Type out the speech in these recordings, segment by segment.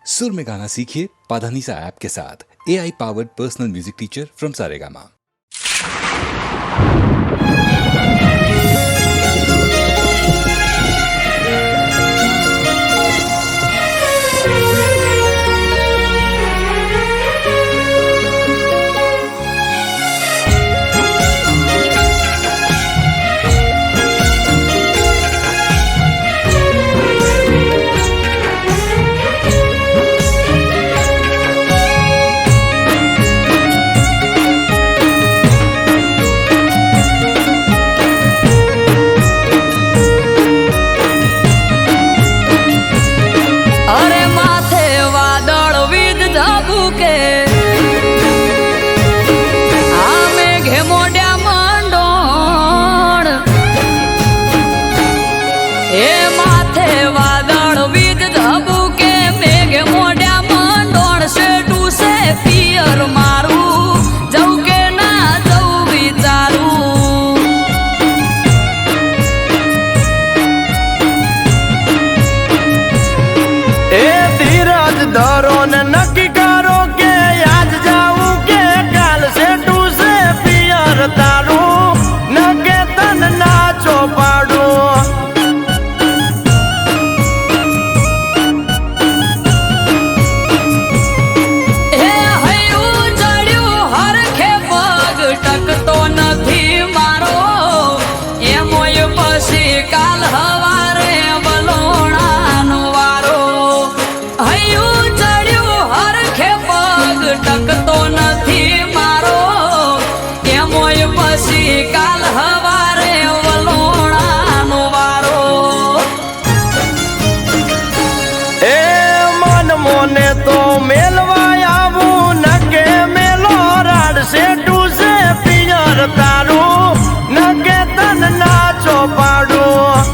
सुर में गाना सीखिए पाधानीसा ऐप के साथ। AI powered personal music teacher from Saregama. धरो ने नक्की करो के आज जाऊं के काल से टू से पियर तारू न के तन नाचो पाड़ू हे हयू चढ़्यू हर खे पग टकतो નથી મારો એમોય પછી કાલ હવારે બલોણાનો વારો હયુ ટકતો નથી મારો એમોય પછી કાલ હવારે વલોણાનો વારો એ મન મોને તો મેલવા આવું ન કે મેલો રાડ સે ટુ સે પિયર તારું ન કે તન નાચો પાડું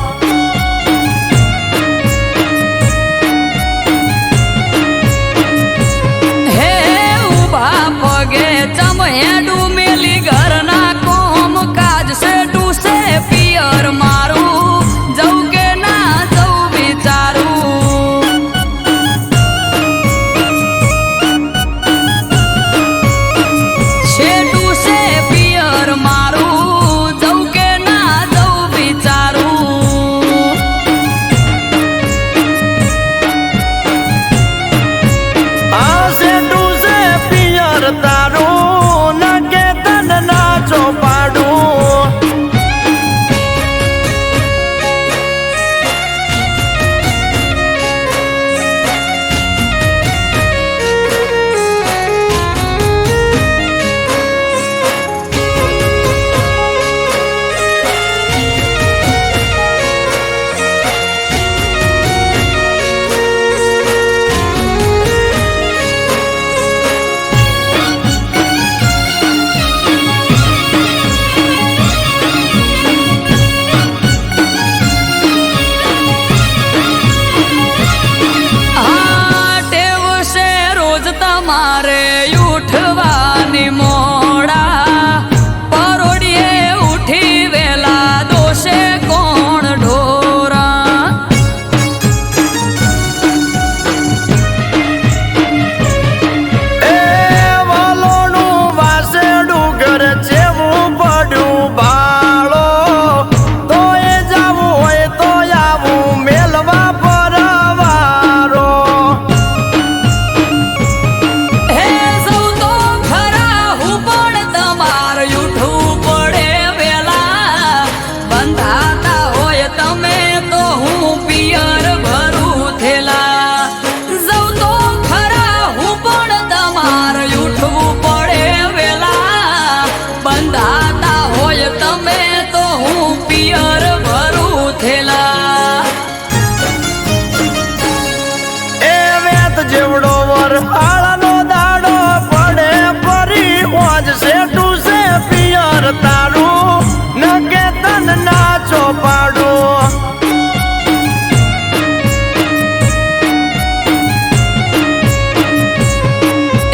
જેવડો વર આળાનો દાડો પડે પરી ઓજ સે ટુ સે પિયર તારું ન કે તન નાચો પાડું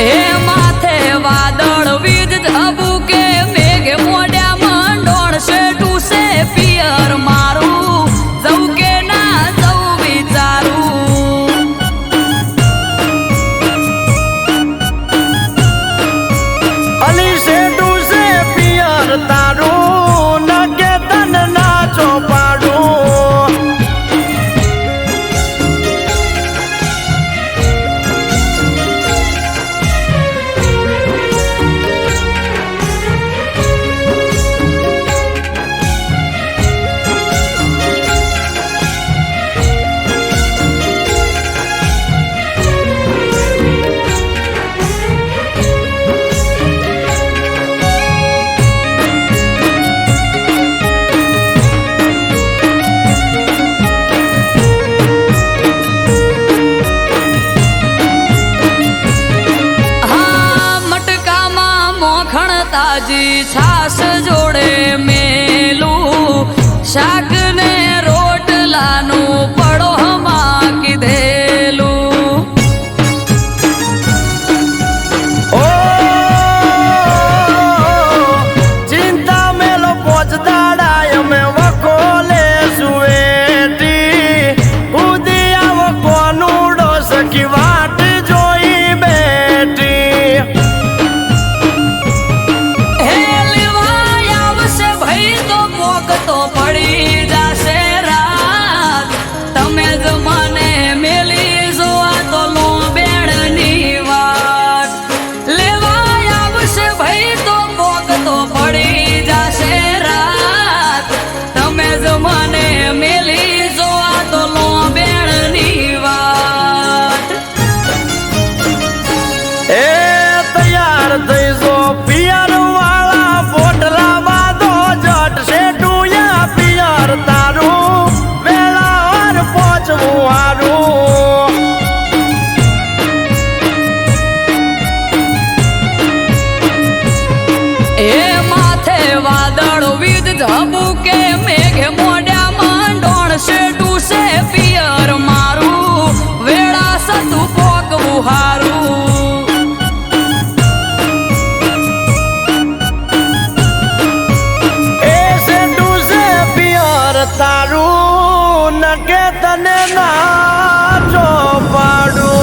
એ માથે વાદળ વીજ ધબુકે મેઘ મોડ્યા મંડોળ સે ટુ સે પિયર મારું જવું કે ના જવું વિચારું તાજી છાસ જોડે મેલું શાક ને રોટલાનું પડો હમા કીધેલું. ઓ ચિંતા મેલો પોચદાડા અમે વખોલે સુવેટી ઉદી આવો કોનુડો સખી વાટ જોઈ બેઠી. હે લેવાય આવશે ભાઈ તો પોક તો પડી જાશે રાત. તમે જ મને મેલી જોવા તો લો બેડની વાત. લેવાય આવશે ભાઈ તો પોક તો પડી જાશે રાત. તમે જ મને મેલી જોવા તો લો બેડની વાત. એ તૈયાર થઈ જો પિયર વાળા પોટલા બાંધો જટ શેઠુયા પિયર તારું વેળાવાર પહોંચવું હારું. એ માથે વાદળ વીજ ઝબુકે મેઘે મોઢામાં ડોણશે ટૂસે પિયર મારું વેળા સતું પોકવું હારું. એ શેઠું છે પિયર તારું નકે તને ના જો પાડું.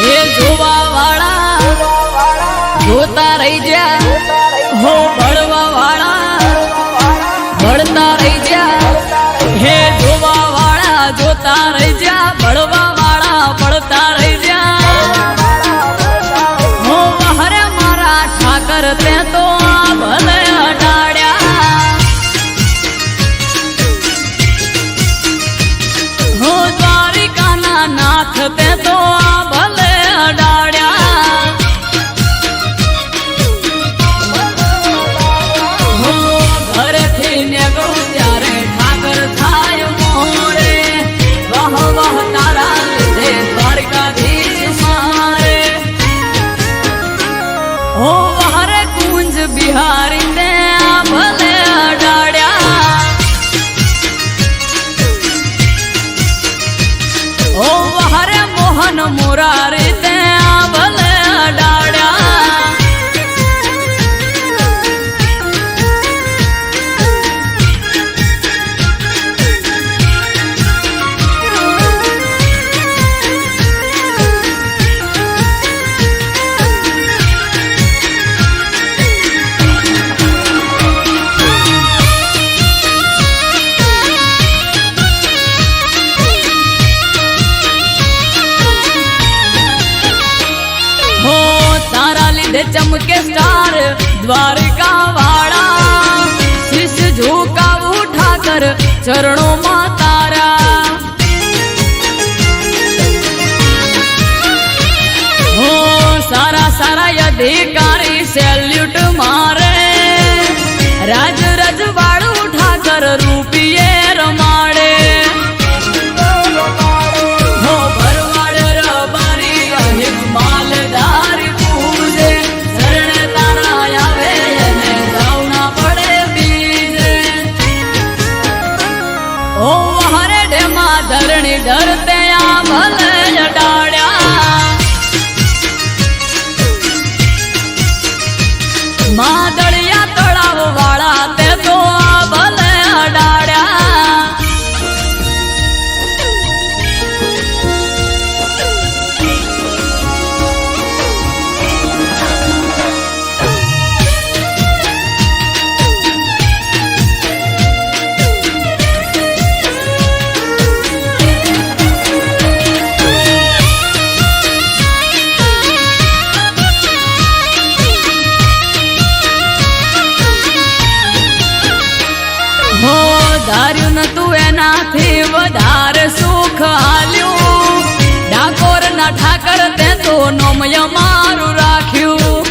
એ જોવા વાળા જોતા રહી જા હો ભળવા વાળા ભળતા રહી જા. હે જોવા વાળા જોતા રહી જા ભળવા વાળા ભળતા રહી જા. હો હરે મારા ઠાકર તે તો આ ભલે અડાડ્યા. હો દ્વારિકાના નાથ તે તો આ ભલે અડાડ્યા. હો ઘરેથી નીકળું ત્યારે ઠાકર થાય મોરે. વાહ વાહ તારા લીધે દ્વારકાધીશ મારે. હો હરે કુંજ બિહારી તે આ ભલે અડાડ્યા. ઓ હરે મોહન મુરારી તે આ ભલે અડાડ્યા. હો તારા લીધે ચમકે સ્ટાર દ્વારકા વાળા. શીશ ઝુકાવું ઠાકર ચરણોમાં તારા. હો સારા સારા અધિકારી સેલ્યુટ મારે. રાજ રજવાડું ઠાકર રૂપિયે રમાડે. હો ભરવાડ રબારી અહિક માલધારી પૂજે. શરણે તારા આવે એને જાવના પડે બીજે. ઓ હરે ઢેમા ધરણી ધરતે આ ભલે અડાડ્યા. માદળિયા તળાવ વાળા તે તો આ ભલે અડાડ્યા. નતું એનાથી વધારે સુખ હાલ્યું. ડાકોર ના ઠાકર તે તો નોમય મારું રાખ્યું.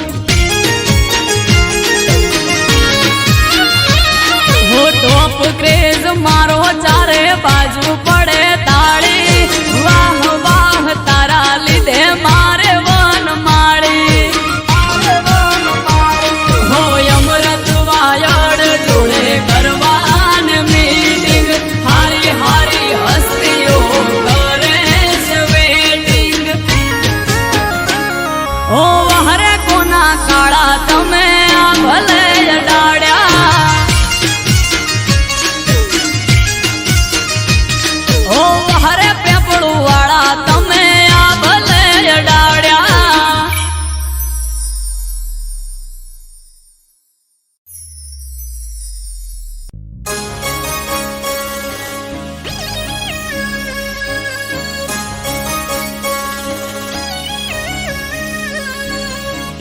હો ટોપ ક્રેઝ મારો ચારે બાજુ પડે તાળી. વાહ વાહ તારા લીધે મારે વન માળી. હો અમૃત વાયડ જોડે કરવાન મીટિંગ. હારી હારી હસ્તીઓ કરે છે વેટિંગ. ઓ હરે કોના કાળા તમે આ ભલે અડાડ્યા. ઓ હરે પેપળું વાળા તમે આ ભલે અડાડ્યા.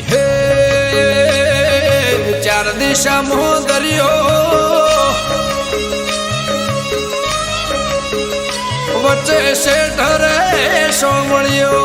હે ચાર દિશામાં દરિયો વચ્ચે શેઠ રે સોમળિયો.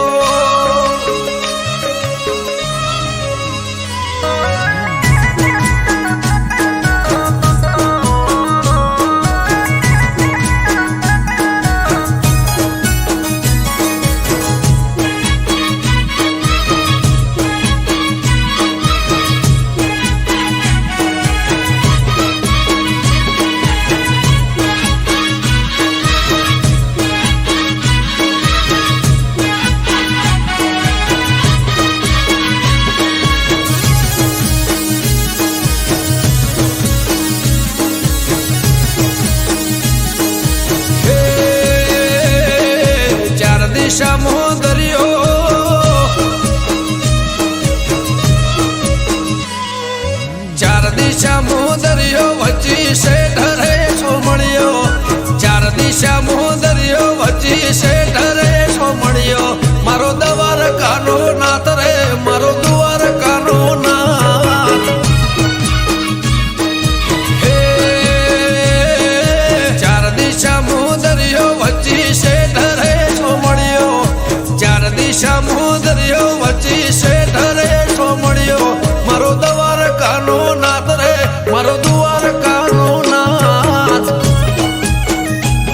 દિશામાં દરિયો ચાર દિશામાં દરિયો વચ્ચી શેઠ રે સોમળિયો. ચાર દિશામાં દરિયો વચ્ચી શેઠ રે સોમળિયો. મારો દવાર કાનો નાથ રે મારો દુવાર કાનો નાથ. હે ચાર દિશામાં દરિયો વચ્ચી શેઠ રે સોમળિયો. ચાર દિશામાં દરિયો વચ્ચી શેઠ રે સોમળિયો. મારો દવાર કાનો નાથ રે મારો દુવાર કાનો નાથ.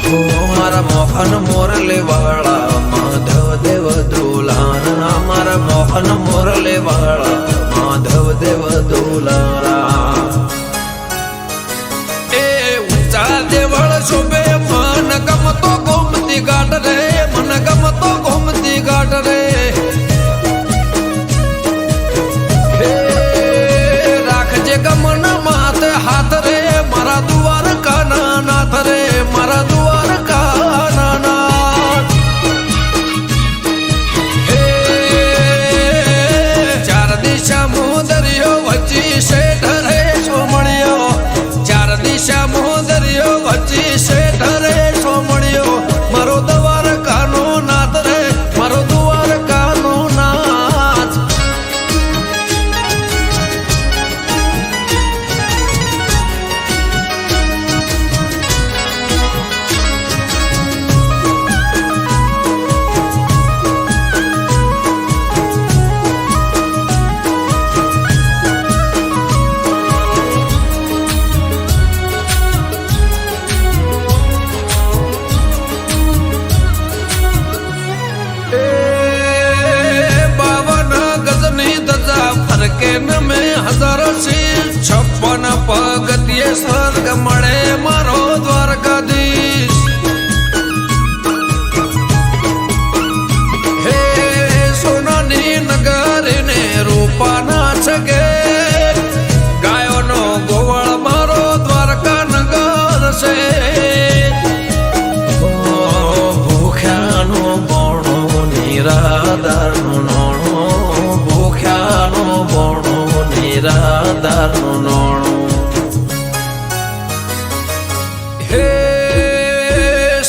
હો મારા મોહન મોરલે વાળા માધવ દેવ દુલારા. મારા મોહન મોરલે વાળા માધવ દેવ દુલારા. એ ઊંચા દેવળ શોભે મન ગમતો ગોમતી ઘાટ રે. મન ગમતો ગોમતી ઘાટ રે. હે રાખજે ગમન માથે હાથ રે મારા દુવાર કાના નાથ રે મારા દુવાર કાના નાથ. હે ચાર દિશામાં દરિયો વચ્ચી શેઠ રે સોમળિયો. ચાર દિશામાં દરિયો વચ્ચી શેઠ રે સોમળિયો. મારો દવાર કાનો નાથ રે મારો દુવાર કાનો નાથ. ફરકે ન મેં હજારો શીર 56 પગથિયે સ્વર્ગ મળે મારો દ્વારકાધીશ. હે સોનાની નગરી ને રૂપાના છગે ગાયોનો ગોવળ મારો દ્વારકા નગર છે. ભૂખ્યાનો બોણો નિરાધારનું નોણો. ભૂખ્યાનો બોણો નિરાધારનું નોણું. હે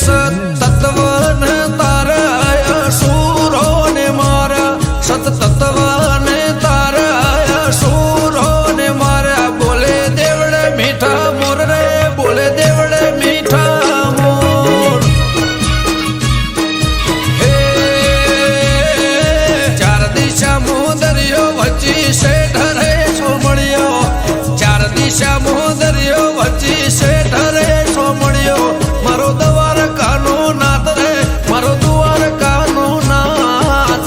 સતત્વને તારા સુરો ને મારા. સતત્વને તારા સુરો ને મારા. બોલે દેવડે મીઠા મોર રે બોલે દેવડે મીઠા દરિયો વચ્ચી શેઠ રે સોમળિયો ચાર દિશા મો દરિયો વચ્ચી શેઠ રે સોમળિયો મારો દ્વારકાનો નાથ રે મારો દ્વારકાનો નાથ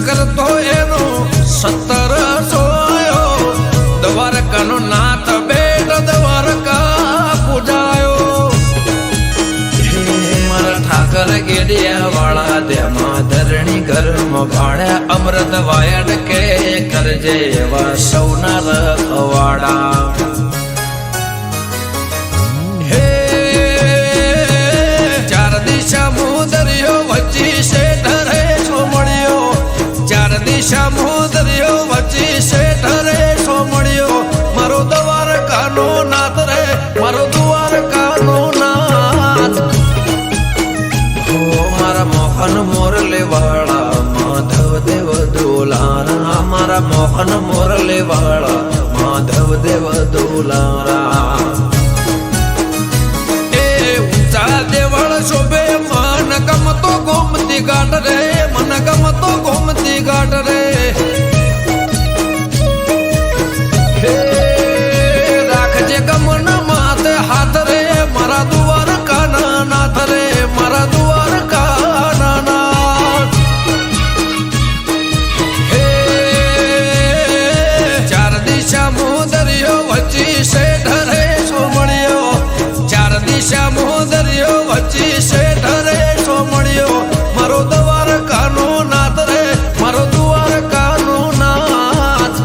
કરતો એનો 17 સોયો દ્વારકાનો નાથ બેટ દ્વારકા પૂજાયો મારા ઠાકર ગેડિયા વાળા દેમાં ધરણી ઘરમાં ભાડ્યા અમૃત વાયડ કે કરજે એવા સૌના રખવાડા હે ચાર દિશા મો દરિયો વચ્ચી શેઠ રે સોમળિયો ચાર દિશા મો દરિયો વચ્ચી શેઠ રે સોમળિયો મારો દ્વારકાનો નાથ રે મારો દ્વારકાનો નાથ હો મારા મોહન મોરલે વાળા માધવ દેવ દોલારા મારા મોહન મોરલે વાળા માધવ દેવ દોલારા એ ઊંચા દેવળ શોભે મન ગમતો ગોમતી ઘાટ રે મન ગમતો ગોમતી ઘાટ રે રાખજે ગમન માથે હાથ રે મારા દ્વારકાના નાથ રે મારા દ્વારકાના નાથ હે ચાર દિશા મો દરિયો વચ્ચી શેઠ રે સોમળિયો ચાર દિશા મો દરિયો વચ્ચી શેઠ રે સોમળિયો મારો દ્વારકાનો નાથ રે મારો દ્વારકાનો નાથ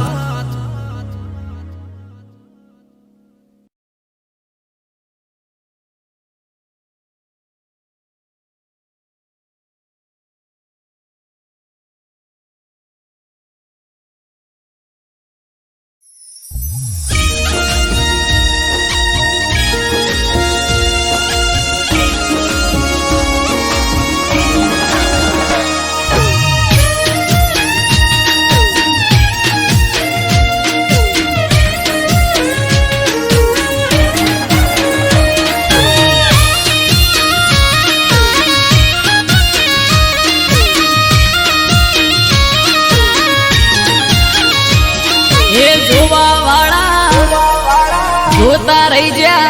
જોતા રહી જા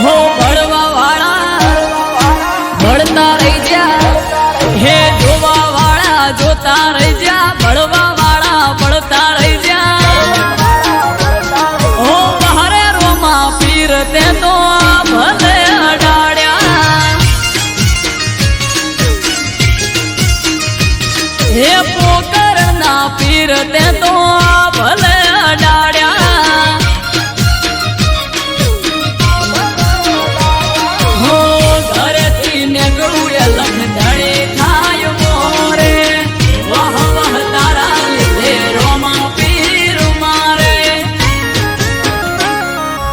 હો ભળવા વાળા ભળતા રહી જા હે જોવા વાળા જોતા રહી જા ભળવા વાળા ભળતા રહી જા હો બહારે રોમા પીર તે તો ભલે અડાડ્યા હે પોકર ના પીર તે તો ભલે અડાડ્યા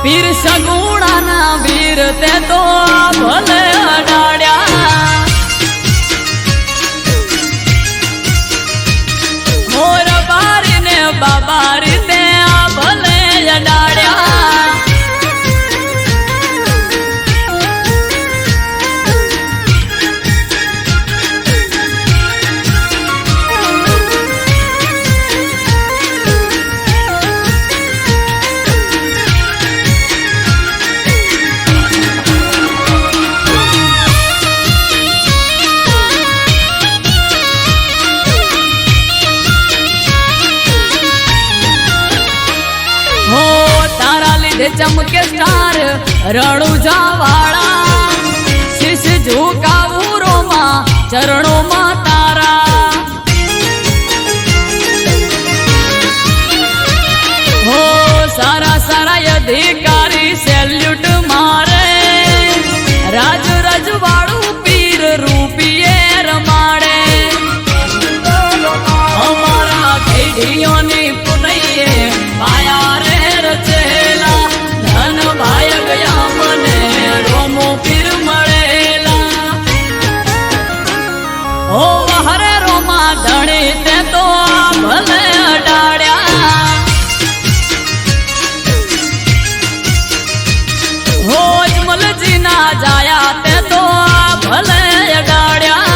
પીર સગુણાના વીર તે તો ભલે અડાડ્યા મોર બારી ને બાબારી તે ભલે અડાડ્યા ચમકે સ્ટાર રણુજા વાળા શીશ ઝુકાવું રોમાં ચરણોમાં તારા હો સારા સારા અધિકારી સેલ્યુટ મારે રાજ રજવાડું પીર રૂપિયે રમાડે અમારા ખેડીઓની પુનૈયે માયા રે રચેલા ધન ભાઈ ગયા મને રોમો પીર મળેલા ઓ હરે રોમા ધણી તે તો ભલે અડાડ્યા હોજ મલજી ના જાયા તે તો ભલે અડાડ્યા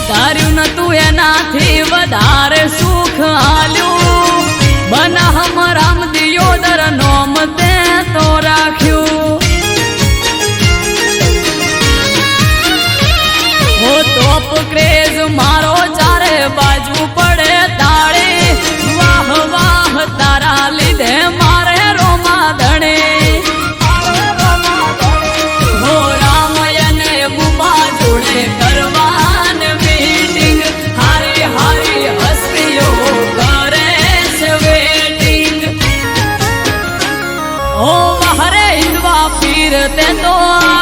ધાર્યું નતું એનાથી વધારે સુખ આલ્યું બનાહમ રામ દિયોદર નોમ તે તો રાખ્યું હો તોપ ક્રેઝ મારો ચારે બાજુ પડે તાળે વાહ વાહ તારા લીધે મારે રોમા ધણે હો રામયને બુમા જોડે કરવા તે તો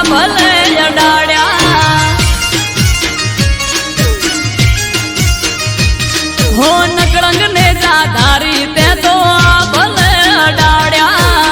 ભલે અડાડ્યા હો નકળંગ ને જાધારી તે તો ભલે અડાડ્યા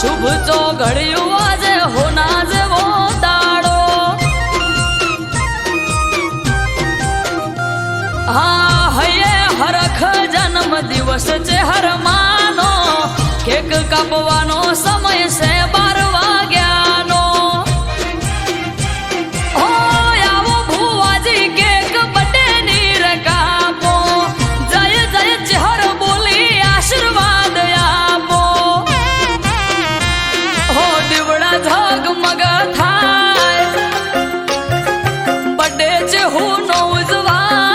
શુભ ચોઘડિયું આજે હોના જેવો દાડો હા હૈયે હરખ જન્મ દિવસ છે હરમાનો કેક કાપવાનો સમય છે 12 વાગ્યાનો ઓ આવો ભુવાજી કેક બટે નીર કાપો જય જય ચહર બોલી આશીર્વાદ આપો હો દીવડા ઝગમગ થાય બડે છે હું નો ઉજવા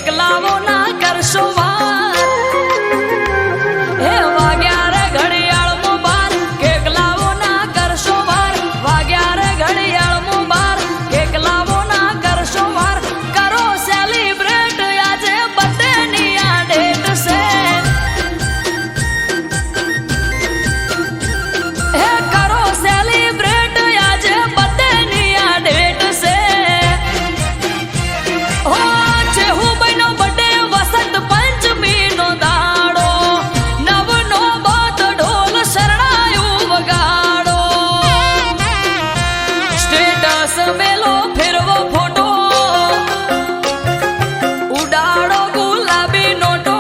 કેક લાવો ના કરશો વાર હે વાગ્યા રે ઘડિયાળમાં બાર કેક લાવો ના કરશો વાર વાગ્યા રે ઘડિયાળમાં બાર કેક લાવો ના કરશો વાર કરો સેલિબ્રેટ આજે બર્થડે ની આ ડેટ છે હે કરો સેલિબ્રેટ આજે બર્થડે ની આ ડેટ છે હો ચેહુ બનો બર્થડે વસંત પંચમી નો દાડો નવનો બાત ઢોલ શરણાયું વગાડો સ્ટેટસ મેલો ફેરવો ફોટો ઉડાડો ગુલાબી નોટો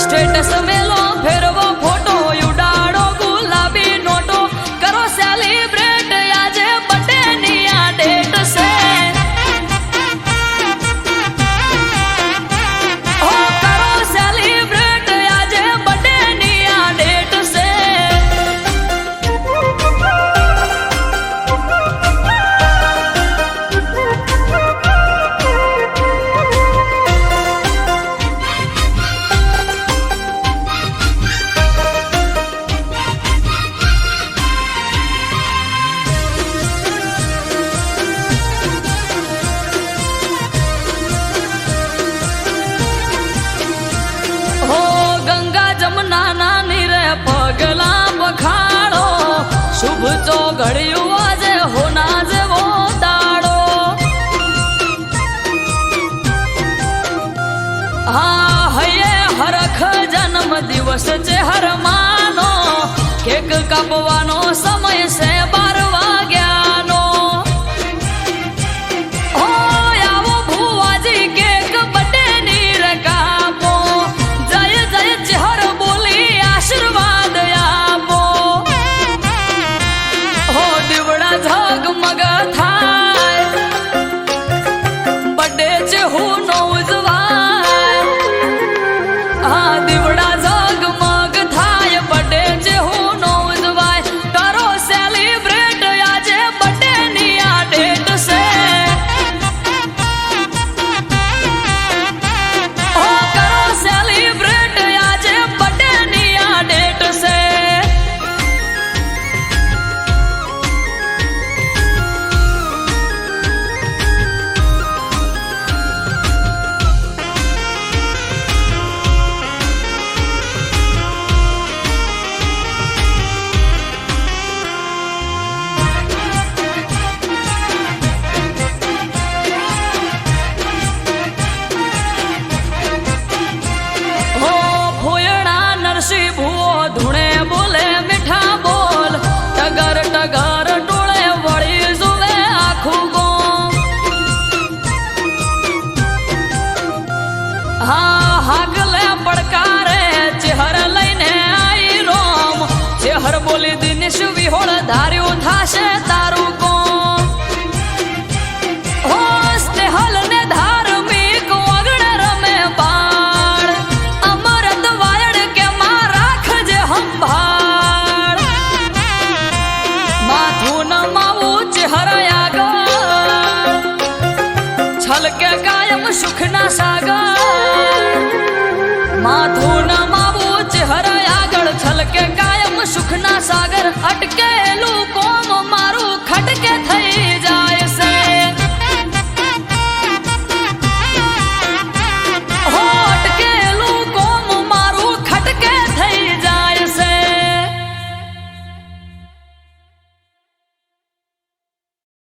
સ્ટેટસ મેલો ફેરવો ફોટો ઉડાડો ગુલાબી નોટો કરો સેલિબ્રેટ આજે બર્થડે ની આ ડેટ છે ઓ કરો સેલિબ્રેટ આજે બર્થડે ની આ ડેટ છે હો ગંગા જમના ના નીરે પગલા પખાડો શુભ તો ઘડ્યું આજે હોના જેવો દાડો હા હૈયે હરખ જન્મ દિવસ છે હર માનો કેક કાપવાનો સમય છે 12 વાગ્યાનો ઓ આવો ભુવાજી કેક બર્થડે ની રે કાપો જય જય ચહર બોલી આશીર્વાદ આપો હો દીવડા ઝગમગ થાય બર્થડે ચહુ નો ઉજવાય હા દીવડા ઝગમગ થાય બર્થડે ચહુ નો ઉજવાય કરો સેલિબ્રેટ આજે બર્થડે ની આ ડેટ છે ઓ કરો સેલિબ્રેટ આજે બર્થડે ની આ ડેટ છે હો ફોયણા નરસિંહ ભુવો ધૂણે બોલે મીઠા બોલ ટગર ટગર ટોળે વળી જુએ આખું ગોમ હા હાગલે પડકારે ચેહર લઈને આઈ રોમ ચેહર બોલી દિનેશ વિહોળ ધાર્યું થાશે તારું કોમ હો સ્નેહલ ને ધાર્મિક વગણ રમે બાળ અમરત વાયડ કે માં રાખજે સંભાળ માથું નમાવું ચહેર આગળ છલકે કાયમ સુખના સાગર માથું નમાવું ચહેર આગળ છલકે કાયમ સુખના સાગર અટકે